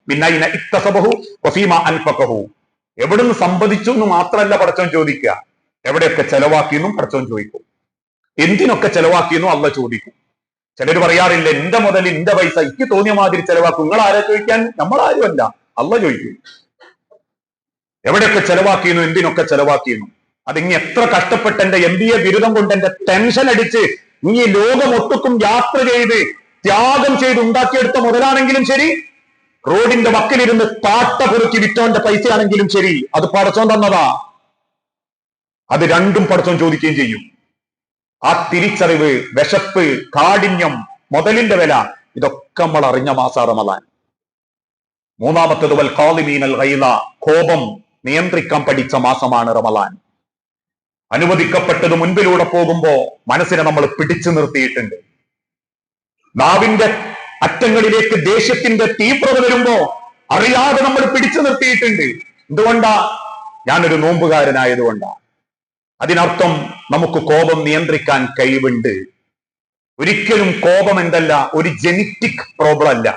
മിന്നൈന ഇക്തസബഹു വഫീമ അൻഫഖഹു. എവിടുന്ന് സമ്പദിച്ചു എന്ന് മാത്രമല്ല പടച്ചവൻ ചോദിക്കുക, എവിടെയൊക്കെ ചെലവാക്കിയെന്നും പടച്ചവൻ ചോദിക്കും. എന്തിനൊക്കെ ചെലവാക്കിയെന്നും അള്ളാഹ് ചോദിക്കും. ചിലർ പറയാറില്ല, എന്റെ മുതൽ എന്റെ പൈസ എനിക്ക് തോന്നിയ മാതിരി ചെലവാക്കും. നിങ്ങൾ ആരാ ചോദിക്കാൻ? നമ്മളാരുമല്ല, അള്ളാഹ് ചോദിക്കും. എവിടെയൊക്കെ ചെലവാക്കിയെന്നു, എന്തിനൊക്കെ ചെലവാക്കിയെന്നു. അതിങ്ങി എത്ര കഷ്ടപ്പെട്ട് എന്റെ MBA ബിരുദം കൊണ്ട് എന്റെ ടെൻഷൻ അടിച്ച് ഇനി ലോകമൊട്ടുക്കും യാത്ര ചെയ്ത് ത്യാഗം ചെയ്ത് ഉണ്ടാക്കിയെടുത്ത മുതലാണെങ്കിലും ശരി, റോഡിന്റെ വക്കിലിരുന്ന് പാട്ട പൊറുക്കി വിറ്റോന്റെ പൈസയാണെങ്കിലും ശരി, അത് പടച്ചോൻ തന്നതാ. അത് രണ്ടും പടച്ചോൻ ചോദിക്കുകയും ചെയ്യും. ആ തിരിച്ചറിവ്, വിശപ്പ്, കാഠിന്യം, മുതലിന്റെ വില, ഇതൊക്കെ നമ്മൾ അറിഞ്ഞ മാസാ റമദാൻ. മൂന്നാമത്തത് വൽ ഖാളിമീനൽ ഗൈള, കോപം നിയന്ത്രിക്കാൻ പഠിച്ച മാസമാണ് റമദാൻ. അനുവദിക്കപ്പെട്ടത് മുൻപിലൂടെ പോകുമ്പോ മനസ്സിനെ നമ്മൾ പിടിച്ചു നിർത്തിയിട്ടുണ്ട്. നാവിന്റെ അറ്റങ്ങളിലേക്ക് ദേഷ്യത്തിന്റെ തീവ്രത വരുമ്പോ അറിയാതെ നമ്മൾ പിടിച്ചു നിർത്തിയിട്ടുണ്ട്. എന്തുകൊണ്ടാ? ഞാനൊരു നോമ്പുകാരനായതുകൊണ്ടാ. അതിനർത്ഥം നമുക്ക് കോപം നിയന്ത്രിക്കാൻ കഴിവുണ്ട്. ഒരിക്കലും കോപം എന്തല്ല, ഒരു ജെനറ്റിക് പ്രോബ്ലം അല്ല,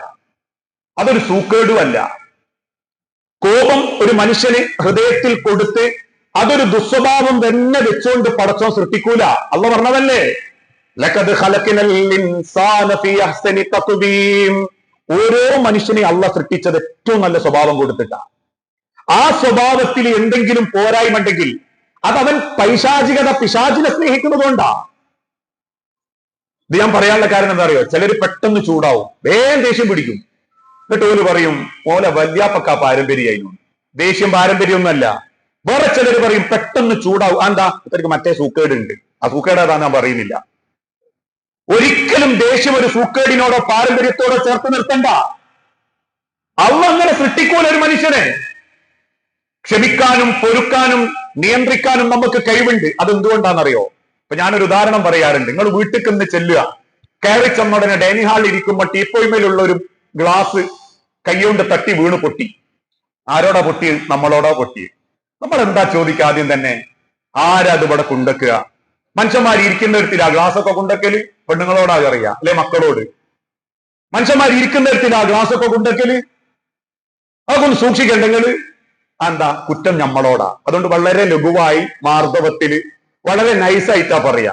അതൊരു സൂക്കേടുമല്ല. കോപം ഒരു മനുഷ്യന് ഹൃദയത്തിൽ കൊടുത്ത് അതൊരു ദുസ്വഭാവം തന്നെ വെച്ചുകൊണ്ട് പടച്ചോൻ സൃഷ്ടിക്കൂല. അള്ളാഹ് പറഞ്ഞതല്ലേ, ലഖദ് ഖലഖനൽ ഇൻസാന ഫീ അഹ്സനി തഖ്വീം. ഓരോ മനുഷ്യനെ അള്ളാഹ് സൃഷ്ടിച്ചത് ഏറ്റവും നല്ല സ്വഭാവം കൊടുത്തിട്ടാ. ആ സ്വഭാവത്തിൽ എന്തെങ്കിലും പോരായ്മ ഉണ്ടെങ്കിൽ അതവൻ പൈശാചികത, പിശാചിനെ സ്നേഹിക്കുന്നതുകൊണ്ടാ. ഇത് ഞാൻ പറയാനുള്ള കാരണം എന്താ അറിയോ? ചിലർ പെട്ടെന്ന് ചൂടാവും, വേഗം ദേഷ്യം പിടിക്കും. എന്നിട്ട് ഓല് പറയും ഓലെ വല്യാപ്പക്ക പാരമ്പര്യമായിരുന്നു. ദേഷ്യം പാരമ്പര്യമൊന്നുമല്ല. വേറെ ചിലർ പറയും പെട്ടെന്ന് ചൂടാവും, എന്താ ഇവർക്ക് മറ്റേ സൂക്കേടുണ്ട്. ആ സൂക്കേട് ഏതാ ഞാൻ പറയുന്നില്ല. ഒരിക്കലും ദേഷ്യം ഒരു സൂക്കേടിനോടോ പാരമ്പര്യത്തോടോ ചേർത്ത് നിർത്തണ്ട. അള്ളാഹ് അങ്ങനെ സൃഷ്ടിക്കൂല ഒരു മനുഷ്യനെ. ക്ഷമിക്കാനും പൊറുക്കാനും നിയന്ത്രിക്കാനും നമുക്ക് കഴിവുണ്ട്. അതെന്തുകൊണ്ടാണെന്നറിയോ? ഇപ്പൊ ഞാനൊരു ഉദാഹരണം പറയാറുണ്ട്. നിങ്ങൾ വീട്ടിൽ നിന്ന് ചെല്ലുക, കയറി ചെന്നുടനെ ഡൈനിങ് ഹാളിൽ ഇരിക്കുമ്പോൾ ടീപ്പോയ്മയിലുള്ള ഒരു ഗ്ലാസ് കൈകൊണ്ട് തട്ടി വീണ് പൊട്ടി. ആരോടാ പൊട്ടി? നമ്മളോടാ പൊട്ടി. നമ്മൾ എന്താ ചോദിക്കുക ആദ്യം തന്നെ? ആരാ അത് ഇവിടെ കൊണ്ടുവെക്കുക? മനുഷ്യന്മാർ ഇരിക്കുന്നിടത്തിൽ ആ ഗ്ലാസ് ഒക്കെ കൊണ്ടുവെക്കല് പെണ്ണുങ്ങളോടാ അറിയാം, അല്ലെ മക്കളോട്. മനുഷ്യന്മാർ ഇരിക്കുന്നിടത്തിൽ ആ ഗ്ലാസ് ഒക്കെ കൊണ്ടുവെക്കല് അതൊക്കെ ഒന്ന് സൂക്ഷിക്കണ്ടെങ്കിൽ എന്താ കുറ്റം നമ്മളോടാ. അതുകൊണ്ട് വളരെ ലഘുവായി, മാർദ്ദവത്തില്, വളരെ നൈസായിട്ടാ പറയാ.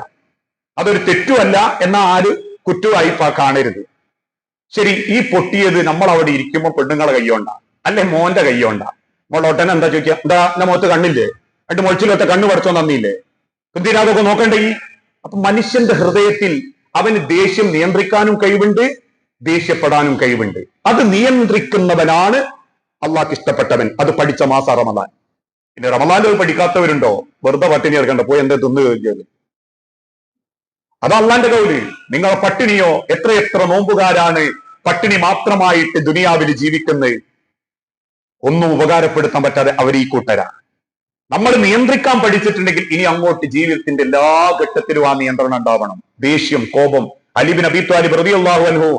അതൊരു തെറ്റുമല്ല, എന്നാ ആര് കുറ്റമായി കാണരുത്. ശരി, ഈ പൊട്ടിയത് നമ്മൾ അവിടെ ഇരിക്കുമ്പോ പെണ്ണുങ്ങളെ കയ്യോണ്ടാ, അല്ലെ മോന്റെ കയ്യോണ്ടാ. മോളൊട്ടനെ എന്താ ചോദിക്കുക? എന്താ എന്റെ മുഖത്ത് കണ്ണില്ലേ? എന്നിട്ട് മുളച്ചിലൊത്ത കണ്ണ് പഠിച്ചോ നന്ദിയില്ലേ? എന്തിനാ അതൊക്കെ നോക്കണ്ടേ? അപ്പൊ മനുഷ്യന്റെ ഹൃദയത്തിൽ അവന് ദേഷ്യം നിയന്ത്രിക്കാനും കഴിവുണ്ട്, ദേഷ്യപ്പെടാനും കഴിവുണ്ട്. അത് നിയന്ത്രിക്കുന്നവനാണ് അള്ളാഹ്ക്ക് ഇഷ്ടപ്പെട്ടവൻ. അത് പഠിച്ച മാസ റമദാൻ. പിന്നെ റമദാനിൽ പഠിക്കാത്തവരുണ്ടോ? വെറുതെ പട്ടിണി ഇറക്കണ്ട, പോയി എന്താ തിന്നു ചോദിച്ചത്? അത് അള്ളാന്റെ കൗല്. നിങ്ങൾ പട്ടിണിയോ? എത്രയെത്ര നോമ്പുകാരാണ് പട്ടിണി മാത്രമായിട്ട് ദുനിയാവിൽ ജീവിക്കുന്നത്, ഒന്നും ഉപകാരപ്പെടുത്താൻ പറ്റാതെ അവർ ഈ കൂട്ടരാ. നമ്മൾ നിയന്ത്രിക്കാൻ പഠിച്ചിട്ടുണ്ടെങ്കിൽ ഇനി അങ്ങോട്ട് ജീവിതത്തിന്റെ എല്ലാ ഘട്ടത്തിലും ആ നിയന്ത്രണം ഉണ്ടാവണം. ദേഷ്യം, കോപം. അലി ബിൻ അബീ ത്വാലിബ് റളിയല്ലാഹു അൻഹു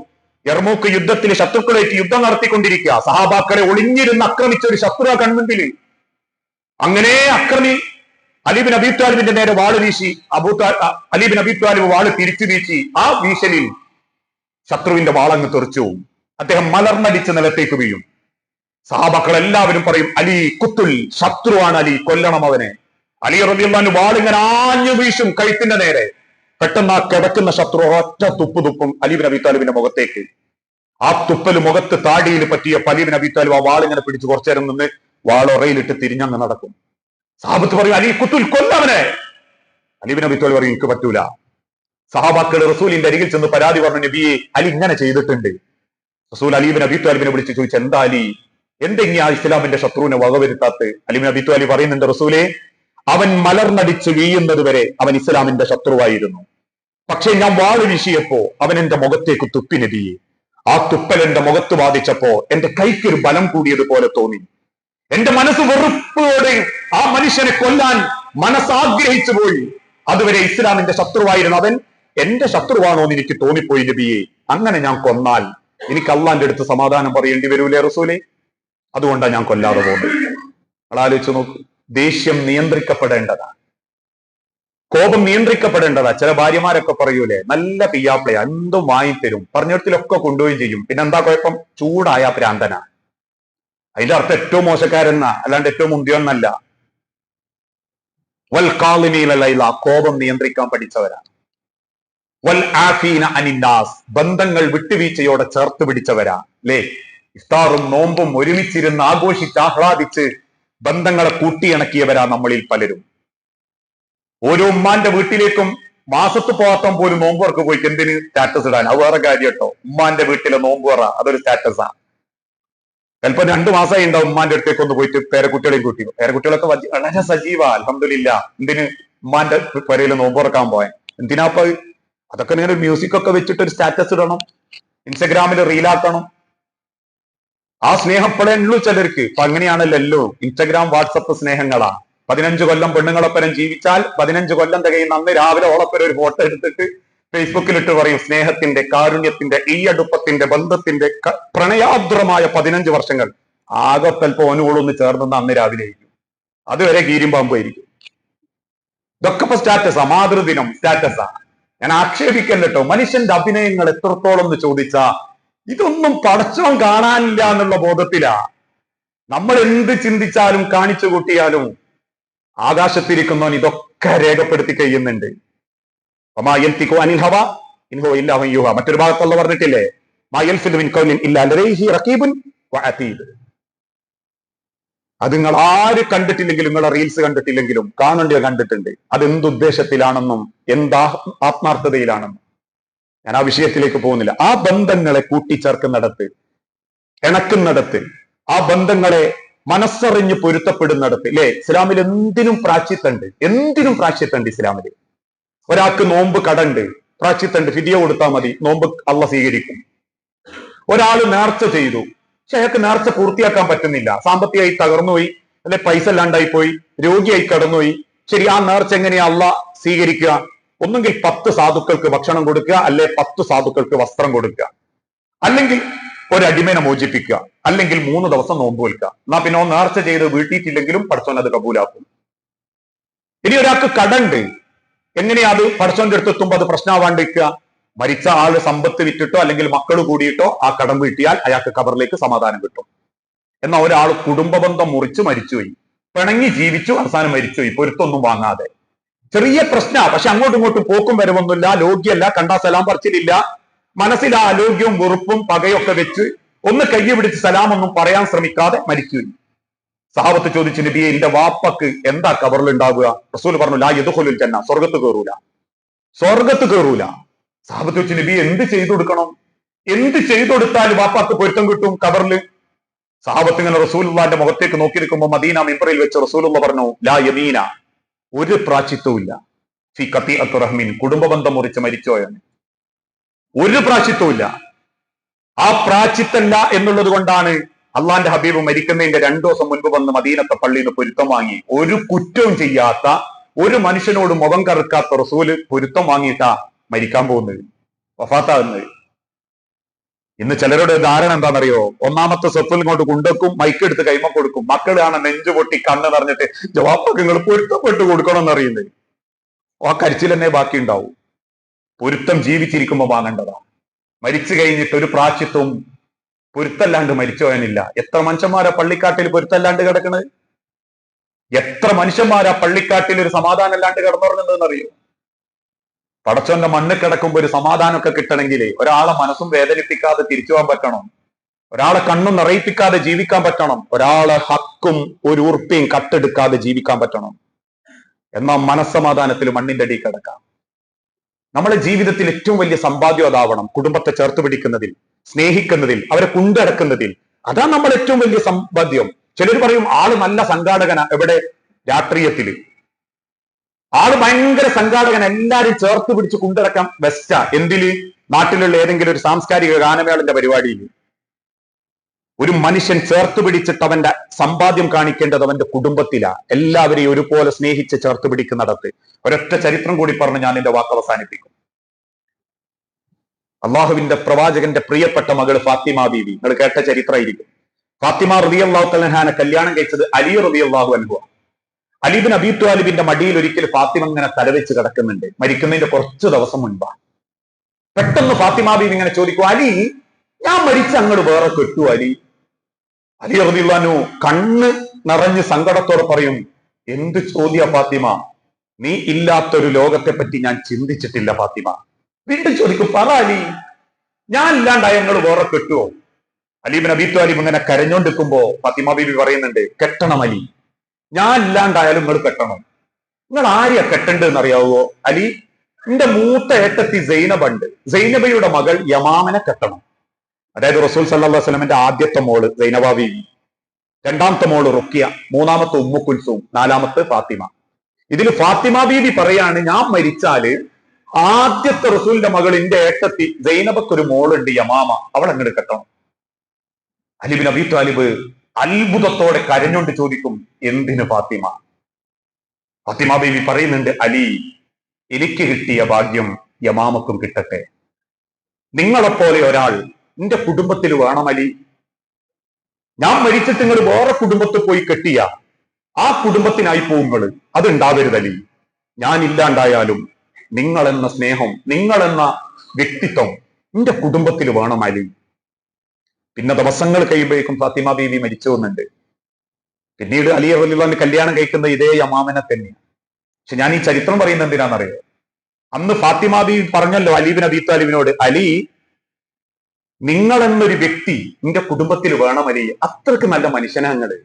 യർമൂക്ക് യുദ്ധത്തിൽ ശത്രുക്കളായിട്ട് യുദ്ധം നടത്തിക്കൊണ്ടിരിക്കുക. സഹാബാക്കളെ ഒളിഞ്ഞിരുന്ന് ആക്രമിച്ച ഒരു ശത്രു കൺമുമ്പിൽ. അങ്ങനെ അലി ബിൻ അബീ ത്വാലിബിന്റെ നേരെ വാള് വീശി. അലി ബിൻ അബീ ത്വാലിബ് വാള് തിരിച്ചു വീശി. ആ വീശലിൽ ശത്രുവിന്റെ വാളങ്ങ് തെറിച്ചു. അദ്ദേഹം മലർന്നടിച്ച് നിലത്തേക്ക് വീഴും. സഹാബാക്കൾ എല്ലാവരും പറയും, അലി കുത്തുൽ, ശത്രുവാണ് അലി, കൊല്ലണം അവനെ. അലി റളിയല്ലാഹു അൻഹു വാളിങ്ങനെ ആഞ്ഞു വീശും കഴുത്തിന്റെ നേരെ. പെട്ടെന്ന് ആ കിടക്കുന്ന ശത്രു ഒറ്റ തുപ്പും അലി ബിൻ അബീ ത്വാലിബിന്റെ മുഖത്തേക്ക്. ആ തുപ്പല് മുഖത്ത് താടിയിൽ പറ്റിയ അലി ബിൻ അബീ ത്വാലിബ് ആ വാളിങ്ങനെ പിടിച്ച് കുറച്ചു നേരം നിന്ന് വാളൊറയിലിട്ട് തിരിഞ്ഞങ്ങ് നടക്കും. സഹാബത്ത് പറയും, അലി കുത്തുൽ, കൊല്ലവനെ. അലി ബിൻ അബീ ത്വാലിബ് പറയും, എനിക്ക് പറ്റൂല. സഹാബാക്കൾ റസൂലിന്റെ അരികിൽ ചെന്ന് പരാതി പറഞ്ഞു, നബിയെ അലി ഇങ്ങനെ ചെയ്തിട്ടുണ്ട്. റസൂൽ അലി ബിൻ അബീ ത്വാലിബിനെ വിളിച്ച് ചോദിച്ചു, എന്താ അലി, എന്തെങ്കിലും ആ ഇസ്ലാമിന്റെ ശത്രുവിനെ വകവരുത്താത്ത? അലി ബിൻ അബീ ത്വാലിബ് പറയുന്നുണ്ട്, റസൂലെ, അവൻ മലർന്നടിച്ച് വീഴുന്നത് വരെ അവൻ ഇസ്ലാമിന്റെ ശത്രുവായിരുന്നു. പക്ഷെ ഞാൻ വാള് വീശിയപ്പോ അവൻ എന്റെ മുഖത്തേക്ക് തുപ്പി നബിയെ. ആ തുപ്പൽ എന്റെ മുഖത്ത് ബാധിച്ചപ്പോ എന്റെ കൈക്കൊരു ബലം കൂടിയതുപോലെ തോന്നി. എന്റെ മനസ്സ് വെറുപ്പോടെ ആ മനുഷ്യനെ കൊല്ലാൻ മനസ്സാഗ്രഹിച്ചു പോയി. അതുവരെ ഇസ്ലാമിന്റെ ശത്രുവായിരുന്നു അവൻ, എന്റെ ശത്രുവാണോ എന്ന് എനിക്ക് തോന്നിപ്പോയി നബിയെ. അങ്ങനെ ഞാൻ കൊന്നാൽ എനിക്ക് അള്ളാന്റെ അടുത്ത് സമാധാനം പറയേണ്ടി വരൂലേ റസൂലെ? അതുകൊണ്ടാണ് ഞാൻ കൊല്ലാതെ പോകുന്നത്. നിങ്ങൾ ആലോചിച്ച് നോക്കൂ. ദേഷ്യം നിയന്ത്രിക്കപ്പെടേണ്ടതാ, കോപം നിയന്ത്രിക്കപ്പെടേണ്ടതാ. ചില ഭാര്യമാരൊക്കെ പറയൂലേ, നല്ല പിയ്യാപ്പിളയാ, എന്തും വാങ്ങിത്തരും, പറഞ്ഞിടത്തിലൊക്കെ കൊണ്ടുപോയി ചെയ്യും, പിന്നെ എന്താ കുഴപ്പം? ചൂടായ പ്രാന്തനാ. അതിന്റെ അർത്ഥം ഏറ്റവും മോശക്കാരെന്ന, അല്ലാണ്ട് ഏറ്റവും മുന്തിയൊന്നല്ല. വൽ കാളിമീന ലൈല, കോപം നിയന്ത്രിക്കാൻ പഠിച്ചവരാണ്. വൽ ആഫീന അനിന്നാസ്, ബന്ധങ്ങൾ വിട്ടുവീഴ്ചയോടെ ചേർത്ത് പിടിച്ചവരാ. അല്ലേ? ഇഫ്താറും നോമ്പും ഒരുമിച്ചിരുന്ന് ആഘോഷിച്ച് ആഹ്ലാദിച്ച് ബന്ധങ്ങളെ കൂട്ടിയിണക്കിയവരാ നമ്മളിൽ പലരും. ഓരോ ഉമ്മാന്റെ വീട്ടിലേക്കും മാസത്ത് പോകാത്ത പോലും നോമ്പുറക്ക് പോയിട്ട് എന്തിന് സ്റ്റാറ്റസ് ഇടാൻ? അത് വേറെ കാര്യം കേട്ടോ. ഉമ്മാന്റെ വീട്ടിലെ നോമ്പുറ അതൊരു സ്റ്റാറ്റസാ. ചിലപ്പോ 2 മാസമായി ഉണ്ടാവും ഉമ്മാന്റെ അടുത്തേക്ക് ഒന്ന് പോയിട്ട് പേരക്കുട്ടികളെയും കൂട്ടി. പേരക്കുട്ടികളൊക്കെ വളരെ സജീവ, അൽഹംദുലില്ലാ. എന്തിന്? ഉമ്മാന്റെ പുരയിൽ നോമ്പുറക്കാൻ പോയാൻ. എന്തിനാപ്പ? അതൊക്കെ ഇങ്ങനെ മ്യൂസിക് ഒക്കെ വെച്ചിട്ട് ഒരു സ്റ്റാറ്റസ് ഇടണം, ഇൻസ്റ്റഗ്രാമിൽ റീലാക്കണം. ആ സ്നേഹം ഇപ്പോഴേ ഉള്ളൂ ചിലർക്ക്. ഇപ്പൊ അങ്ങനെയാണല്ലോ ഇൻസ്റ്റഗ്രാം വാട്സപ്പ് സ്നേഹങ്ങളാ. 15 കൊല്ലം പെണ്ണുങ്ങളൊപ്പരം ജീവിച്ചാൽ 15 കൊല്ലം തികയുന്ന അന്ന് രാവിലെ ഓളപ്പരം ഒരു ഫോട്ടോ എടുത്തിട്ട് ഫേസ്ബുക്കിലിട്ട് പറയും സ്നേഹത്തിന്റെ, കാരുണ്യത്തിന്റെ, ഈ അടുപ്പത്തിന്റെ, ബന്ധത്തിന്റെ പ്രണയാദ്രമായ 15 വർഷങ്ങൾ. ആകെ ചിലപ്പോ ഓനുകളൊന്ന് ചേർന്നെന്ന് അന്ന് രാവിലെ ആയിരിക്കും. അതുവരെ കീരിയും പാമ്പായിരിക്കും. ഇതൊക്കെ ഇപ്പൊ സ്റ്റാറ്റസാ. മാതൃദിനം സ്റ്റാറ്റസാ. ഞാൻ ആക്ഷേപിക്കല്ലോ. മനുഷ്യന്റെ അഭിനയങ്ങൾ എത്രത്തോളം എന്ന് ചോദിച്ചാ ഇതൊന്നും പടച്ചോൻ കാണാനില്ല എന്നുള്ള ബോധത്തിലാ. നമ്മൾ എന്ത് ചിന്തിച്ചാലും കാണിച്ചു കൂട്ടിയാലും ആകാശത്തിരിക്കുന്നവൻ ഇതൊക്കെ രേഖപ്പെടുത്തി കഴിയുന്നുണ്ട്. മറ്റൊരു ഭാഗത്തുള്ള പറഞ്ഞിട്ടില്ലേ, അത് നിങ്ങൾ ആര് കണ്ടിട്ടില്ലെങ്കിലും, നിങ്ങളെ റീൽസ് കണ്ടിട്ടില്ലെങ്കിലും കാണേണ്ടത് കണ്ടിട്ടുണ്ട്. അത് എന്തുദ്ദേശത്തിലാണെന്നും എന്താ ആത്മാർത്ഥതയിലാണെന്നും ഞാൻ ആ വിഷയത്തിലേക്ക് പോകുന്നില്ല. ആ ബന്ധങ്ങളെ കൂട്ടിച്ചേർക്കുന്നിടത്ത്, ഇണക്കുന്നിടത്ത്, ആ ബന്ധങ്ങളെ മനസ്സറിഞ്ഞ് പൊരുത്തപ്പെടുന്നിടത്ത്, അല്ലെ? ഇസ്ലാമിൽ എന്തിനും പ്രാശ്ചിത്തണ്ട്, എന്തിനും പ്രാശ്ചിത്തണ്ട് ഇസ്ലാമില്. ഒരാൾക്ക് നോമ്പ് കടണ്ട്, പ്രാശ്ചിത്തണ്ട്, ഫിദിയ കൊടുത്താൽ മതി, നോമ്പ് അള്ള സ്വീകരിക്കും. ഒരാൾ നേർച്ച ചെയ്തു, പക്ഷെ അയാൾക്ക് നേർച്ച പൂർത്തിയാക്കാൻ പറ്റുന്നില്ല, സാമ്പത്തികമായി തകർന്നുപോയി, അല്ലെ പൈസ ഇല്ലാണ്ടായി പോയി, രോഗിയായി കടന്നുപോയി. ശരി, ആ നേർച്ച എങ്ങനെയാ അള്ള സ്വീകരിക്കുക? ഒന്നുകിൽ 10 സാധുക്കൾക്ക് ഭക്ഷണം കൊടുക്കുക, അല്ലെ 10 സാധുക്കൾക്ക് വസ്ത്രം കൊടുക്കുക, അല്ലെങ്കിൽ ഒരു അടിമനെ മോചിപ്പിക്കുക, അല്ലെങ്കിൽ 3 ദിവസം നോമ്പ് വെക്കുക. എന്നാ പിന്നെ നേർച്ച ചെയ്ത് വീട്ടിയിട്ടില്ലെങ്കിലും പടച്ചോൻ അത് കബൂലാക്കും. ഇനി ഒരാൾക്ക് കടണ്ട്, എങ്ങനെയാ അത് പടച്ചോന്റെ അടുത്തെത്തുമ്പോ അത് പ്രശ്നമാവാണ്ടിരിക്കുക? മരിച്ച ആള് സമ്പത്ത് വിറ്റിട്ടോ അല്ലെങ്കിൽ മക്കൾ കൂടിയിട്ടോ ആ കടം വീട്ടിയാൽ അയാൾക്ക് ഖബറിലേക്ക് സമാധാനം കിട്ടും. എന്നാൽ ഒരാൾ കുടുംബബന്ധം മുറിച്ച് മരിച്ചുപോയി, പിണങ്ങി ജീവിച്ചു, അവസാനം മരിച്ചുപോയി, പൊരുത്തൊന്നും വാങ്ങാതെ. ചെറിയ പ്രശ്നമാണ്, പക്ഷെ അങ്ങോട്ടും ഇങ്ങോട്ടും പോക്കും വരവൊന്നുമില്ല, ലോഗ്യല്ല, കണ്ടാ സലാം പറിച്ചിലില്ല, മനസ്സിൽ ആ അലോഗ്യവും വെറുപ്പും പകയൊക്കെ വെച്ച് ഒന്ന് കൈ പിടിച്ച് സലാമൊന്നും പറയാൻ ശ്രമിക്കാതെ മരിച്ചുപോയി. സഹാബത്ത് ചോദിച്ചു, നബിയെ എന്റെ വാപ്പക്ക് എന്താ ഖബറിൽ ഉണ്ടാവുക? റസൂൽ പറഞ്ഞു, ലാ യദ്ഖുലുൽ ജന്ന, സ്വർഗത്ത് കയറൂല, സ്വർഗത്ത് കയറൂല. സഹാബത്ത് ചോദിച്ചു, നബിയെ എന്ത് ചെയ്തു കൊടുക്കണം? എന്ത് ചെയ്തു കൊടുത്താൽ വാപ്പാക്ക് പൊരുത്തം കിട്ടും ഖബറിൽ? സഹാബത്ത് ഇങ്ങനെ റസൂലുള്ളാന്റെ മുഖത്തേക്ക് നോക്കി നിൽക്കുമ്പോൾ മദീന മിമ്പറിൽ വെച്ച് റസൂലുള്ള പറഞ്ഞു, ലാ യമീന, ഒരു പ്രാശ്ചിത്വവും ഇല്ല, ഫി ഖതീഅത്തു റഹ്മിൻ, കുടുംബബന്ധം മുറിച്ച് മരിച്ചോയാണ്, ഒരു പ്രാശ്ചിത്വവും ഇല്ല. ആ പ്രാശ്ചിത്തല്ല എന്നുള്ളത് കൊണ്ടാണ് അള്ളാന്റെ ഹബീബ് മരിക്കുന്നതിന്റെ 2 ദിവസം മുൻപ് വന്ന് മദീനത്തെ പള്ളിയിൽ നിന്ന് പൊരുത്തം വാങ്ങി. ഒരു കുറ്റവും ചെയ്യാത്ത, ഒരു മനുഷ്യനോട് മുഖം കറുക്കാത്ത റസൂല് പൊരുത്തം വാങ്ങിയിട്ടാ മരിക്കാൻ പോകുന്നത്, വഫാത്താകുന്നത്. ഇന്ന് ചിലരുടെ ധാരണ എന്താണെന്നറിയോ? ഒന്നാമത്തെ സ്വത്തിൽ കൊണ്ട് കൊണ്ടുവെക്കും, മൈക്കെടുത്ത് കൈമ കൊടുക്കും, മക്കളാണ് നെഞ്ചു പൊട്ടി കണ്ണ് നിറഞ്ഞിട്ട് ജവാബൊക്കെ നിങ്ങൾ പൊരുത്തപ്പെട്ട് കൊടുക്കണം എന്നറിയുന്നത്. ആ കരച്ചിൽ തന്നെ ബാക്കി ഉണ്ടാവും. പൊരുത്തം ജീവിച്ചിരിക്കുമ്പോൾ വാങ്ങേണ്ടതാ. മരിച്ചു കഴിഞ്ഞിട്ട് ഒരു പ്രാശ്ചിത്വവും പൊരുത്തല്ലാണ്ട് മരിച്ചോയനില്ല. എത്ര മനുഷ്യന്മാരാ പള്ളിക്കാട്ടിൽ പൊരുത്തല്ലാണ്ട് കിടക്കണത്? എത്ര മനുഷ്യന്മാരാ പള്ളിക്കാട്ടിൽ ഒരു സമാധാനം അല്ലാണ്ട് കിടന്നുറങ്ങുന്നതെന്നറിയോ? പടച്ചോന്റെ മണ്ണ് കിടക്കുമ്പോൾ ഒരു സമാധാനമൊക്കെ കിട്ടണമെങ്കിൽ ഒരാളെ മനസ്സും വേദനിപ്പിക്കാതെ തിരിച്ചു പോകാൻ പറ്റണം, ഒരാളെ കണ്ണും നിറയിപ്പിക്കാതെ ജീവിക്കാൻ പറ്റണം, ഒരാളെ ഹക്കും ഒരു ഉറുപ്പിയും കട്ടെടുക്കാതെ ജീവിക്കാൻ പറ്റണം. എന്നാൽ മനസ്സമാധാനത്തിൽ മണ്ണിന്റെ അടി കിടക്കാം. നമ്മുടെ ജീവിതത്തിൽ ഏറ്റവും വലിയ സമ്പാദ്യം അതാവണം. കുടുംബത്തെ ചേർത്ത് പിടിക്കുന്നതിൽ, സ്നേഹിക്കുന്നതിൽ, അവരെ കൊണ്ടടക്കുന്നതിൽ, അതാ നമ്മൾ ഏറ്റവും വലിയ സമ്പാദ്യം. ചിലർ പറയും ആള് നല്ല സംഘാടകനാ. എവിടെ? രാഷ്ട്രീയത്തില് ആള് ഭയങ്കര സംഘാടകൻ, എല്ലാരും ചേർത്ത് പിടിച്ച് കൊണ്ടിടക്കാൻ ബെസ്റ്റാ. എന്തില്? നാട്ടിലുള്ള ഏതെങ്കിലും ഒരു സാംസ്കാരിക ഗാനമേളന്റെ പരിപാടിയിൽ. ഒരു മനുഷ്യൻ ചേർത്ത് പിടിച്ചിട്ട് അവന്റെ സമ്പാദ്യം കാണിക്കേണ്ടത് അവന്റെ കുടുംബത്തിലാ. എല്ലാവരെയും ഒരുപോലെ സ്നേഹിച്ച് ചേർത്ത് പിടിക്കുന്നിടത്ത്. ഒരൊറ്റ ചരിത്രം കൂടി പറഞ്ഞ് ഞാൻ എന്റെ വാക്ക് അവസാനിപ്പിക്കും. അള്ളാഹുവിന്റെ പ്രവാചകന്റെ പ്രിയപ്പെട്ട മകള് ഫാത്തിമ ബീവി, നിങ്ങൾ കേട്ട ചരിത്രമായിരിക്കും. ഫാത്തിമ റളിയല്ലാഹു തആല കല്യാണം കഴിച്ചത് അലി റളിയല്ലാഹു അൻഹു. അലി ഇബ്നു അബീ ത്വാലിബിന്റെ മടിയിൽ ഒരിക്കൽ ഫാത്തിമ ഇങ്ങനെ തലവെച്ച് കിടക്കുന്നുണ്ട്, മരിക്കുന്നതിന്റെ കുറച്ച് ദിവസം മുൻപാ. പെട്ടെന്ന് ഫാത്തിമ ബീവി ഇങ്ങനെ ചോദിക്കും, അലി, ഞാൻ മരിച്ച അങ്ങോട്ട് വേറെ കെട്ടു അലി? അലി റളിയല്ലാഹു അൻഹു കണ്ണ് നിറഞ്ഞ് സങ്കടത്തോടെ പറയും, എന്ത് ചോദ്യ ഫാത്തിമ, നീ ഇല്ലാത്തൊരു ലോകത്തെ പറ്റി ഞാൻ ചിന്തിച്ചിട്ടില്ല ഫാത്തിമ. വീണ്ടും ചോദിക്കും, പറ അലി, ഞാൻ ഇല്ലാണ്ടായ നിങ്ങൾ വേറെ കെട്ടുവോ? അലി ഇബ്നു അബീ ത്വാലിബ് ഇങ്ങനെ കരഞ്ഞോണ്ടിരിക്കുമ്പോ ഫാത്തിമ ബീബി പറയുന്നുണ്ട്, കെട്ടണം അലി, ഞാൻ ഇല്ലാണ്ടായാലും നിങ്ങൾ കെട്ടണം. നിങ്ങൾ ആരെയാ കെട്ടണ്ടെന്ന് അറിയാവോ അലി? എന്റെ മൂത്ത ഏട്ടത്തി സൈനബുണ്ട്, സൈനബയുടെ മകൾ യമാമനെ കെട്ടണം. അതായത് റസൂൽ സല്ലല്ലാഹു അലൈഹി വസല്ലമയുടെ ആദ്യത്തെ മോള് സൈനബ ബീവി, രണ്ടാമത്തെ മോള് റുക്കിയ, മൂന്നാമത്തെ ഉമ്മു കുൽസൂം, നാലാമത്തെ ഫാത്തിമ. ഇതിൽ ഫാത്തിമ ബീവി പറയാണ്, ഞാൻ മരിച്ചാല് ആദ്യത്തെ റസൂലിന്റെ മകൾ എന്റെ ഏട്ടത്തി സൈനബക്ക് ഒരു മോളുണ്ട് യമാമ, അവൾ അങ്ങോട്ട് കെട്ടണം. അലി ഇബ്നു അബീ ത്വാലിബ് അത്ഭുതത്തോടെ കരഞ്ഞോണ്ട് ചോദിക്കും, എന്തിന് ഫാത്തിമ? ഫാത്തിമ ബീവി പറയുന്നുണ്ട്, അലി, എനിക്ക് കിട്ടിയ ഭാഗ്യം യമാമക്കും കിട്ടട്ടെ. നിങ്ങളെപ്പോലെ ഒരാൾ എന്റെ കുടുംബത്തിൽ വേണം അലി. ഞാൻ മരിച്ചിട്ട് നിങ്ങൾ വേറെ കുടുംബത്തിൽ പോയി കെട്ടിയ ആ കുടുംബത്തിനായി പോകുമ്പോൾ അത് ഉണ്ടാവരുത് അലി. ഞാൻ ഇല്ലാണ്ടായാലും നിങ്ങളെന്ന സ്നേഹം, നിങ്ങളെന്ന വ്യക്തിത്വം എന്റെ കുടുംബത്തിൽ വേണം അലി. പിന്നെ ദിവസങ്ങൾ കഴിയുമ്പോഴേക്കും ഫാത്തിമ ബീവി മരിച്ചു പോകുന്നുണ്ട്. പിന്നീട് അലി റളിയല്ലാഹു അൻഹു കല്യാണം കഴിക്കുന്ന ഇതേ യമാമനെ തന്നെയാണ്. പക്ഷെ ഞാൻ ഈ ചരിത്രം പറയുന്നത് എന്തിനാണെന്നറിയോ? അന്ന് ഫാത്തിമ ബീവി പറഞ്ഞല്ലോ അലി ഇബ്നു അബീ ത്വാലിബിനോട്, അലി, നിങ്ങൾ എന്നൊരു വ്യക്തി എന്റെ കുടുംബത്തിൽ വേണം അലി. അത്രക്ക് നല്ല മനുഷ്യനാങ്ങള്.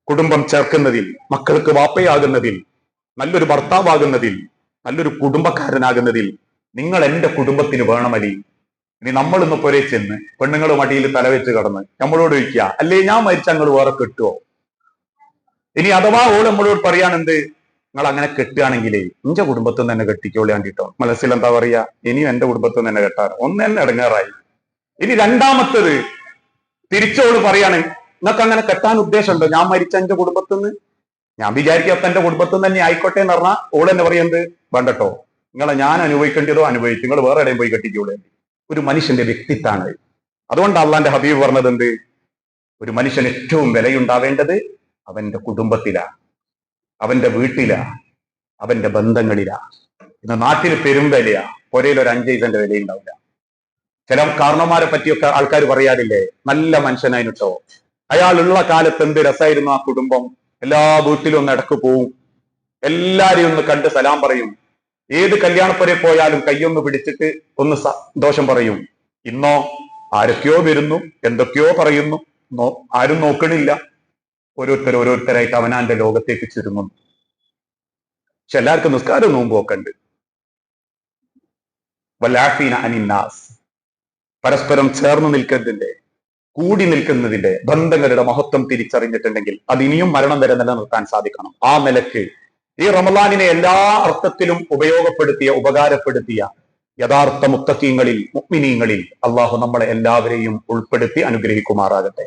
കുടുംബം ചേർക്കുന്നതിൽ, മക്കൾക്ക് വാപ്പയാകുന്നതിൽ, നല്ലൊരു ഭർത്താവാകുന്നതിൽ, നല്ലൊരു കുടുംബക്കാരനാകുന്നതിൽ നിങ്ങൾ എന്റെ കുടുംബത്തിന് വേണം അലി. ഇനി നമ്മൾ ഇന്ന് പൊരേ ചെന്ന് പെണ്ണുങ്ങൾ മടിയിൽ തലവെച്ച് കടന്ന് നമ്മളോട് ചോദിക്കുക, അല്ലേ ഞാൻ മരിച്ച നിങ്ങൾ വേറെ കെട്ടുവോ? ഇനി അഥവാ ഓൾ നമ്മളോട് പറയാണെന്ത്, നിങ്ങൾ അങ്ങനെ കെട്ടുകയാണെങ്കിലേ എന്റെ കുടുംബത്തിൽ നിന്ന് തന്നെ കെട്ടിക്കോളാൻ കിട്ടോ. മനസ്സിൽ എന്താ പറയാ, ഇനിയും എന്റെ കുടുംബത്തിൽ നിന്ന് തന്നെ കെട്ടാറ്, ഒന്ന് തന്നെ ഇടങ്ങാറായി. ഇനി രണ്ടാമത്തത് തിരിച്ചോള് പറയാണ്, നിങ്ങൾക്ക് അങ്ങനെ കെട്ടാൻ ഉദ്ദേശമുണ്ടോ ഞാൻ മരിച്ച എന്റെ കുടുംബത്തിൽ നിന്ന്? ഞാൻ വിചാരിക്കപ്പ എന്റെ കുടുംബത്തിൽ നിന്ന് തന്നെ ആയിക്കോട്ടെ എന്ന് പറഞ്ഞാൽ ഓൾ എന്നെ പറയുന്നത്, വേണ്ടട്ടോ, നിങ്ങളെ ഞാൻ അനുഭവിക്കേണ്ടതോ അനുഭവിച്ചു, നിങ്ങൾ വേറെ ഇടയും പോയി കെട്ടിക്കോളേ. ഒരു മനുഷ്യന്റെ വ്യക്തിത്വമാണ്. അതുകൊണ്ട് അള്ളാന്റെ ഹബീബ് പറഞ്ഞത് എന്ത്, ഒരു മനുഷ്യൻ ഏറ്റവും വിലയുണ്ടാവേണ്ടത് അവന്റെ കുടുംബത്തിലാ, അവന്റെ വീട്ടിലാ, അവന്റെ ബന്ധങ്ങളിലാ. ഇന്ന് നാട്ടിൽ പെരും വിലയാ, പൊരയിൽ ഒരു 5 പൈസന്റെ വിലയുണ്ടാവില്ല. ചില കാരണന്മാരെ പറ്റിയൊക്കെ ആൾക്കാർ പറയാറില്ലേ, നല്ല മനുഷ്യനായിട്ടോ, അയാളുള്ള കാലത്ത് എന്ത് രസമായിരുന്നു ആ കുടുംബം, എല്ലാ വീട്ടിലും ഒന്ന് ഇടക്ക് പോവും, എല്ലാരെയും ഒന്ന് കണ്ട് സലാം പറയും, ഏത് കല്യാണപ്പുരെ പോയാലും കയ്യൊന്ന് പിടിച്ചിട്ട് ഒന്ന് സന്തോഷം പറയും. ഇന്നോ ആരൊക്കെയോ വരുന്നു, എന്തൊക്കെയോ പറയുന്നു, ആരും നോക്കണില്ല, ഓരോരുത്തരായിട്ട് അവനാന്റെ ലോകത്തേക്ക് ചുരുങ്ങുന്നു. പക്ഷെ എല്ലാവർക്കും നിസ്കാരം നോമ്പും ഒക്കെ ഉണ്ട്. വലാഫീന അനിന്നാസ്, പരസ്പരം ചേർന്ന് നിൽക്കുന്നതിന്റെ, കൂടി നിൽക്കുന്നതിന്റെ, ബന്ധങ്ങളുടെ മഹത്വം തിരിച്ചറിഞ്ഞിട്ടുണ്ടെങ്കിൽ അത് ഇനിയും മരണം വരെ നിലനിർത്താൻ സാധിക്കണം. ആ നിലക്ക് ഈ റമളാനിനെ എല്ലാ അർത്ഥത്തിലും ഉപകാരപ്പെടുത്തിയ യഥാർത്ഥ മുത്തഖീങ്ങളിൽ, മുഅ്മിനീങ്ങളിൽ അള്ളാഹു നമ്മളെ എല്ലാവരെയും ഉൾപ്പെടുത്തി അനുഗ്രഹിക്കുമാറാകട്ടെ.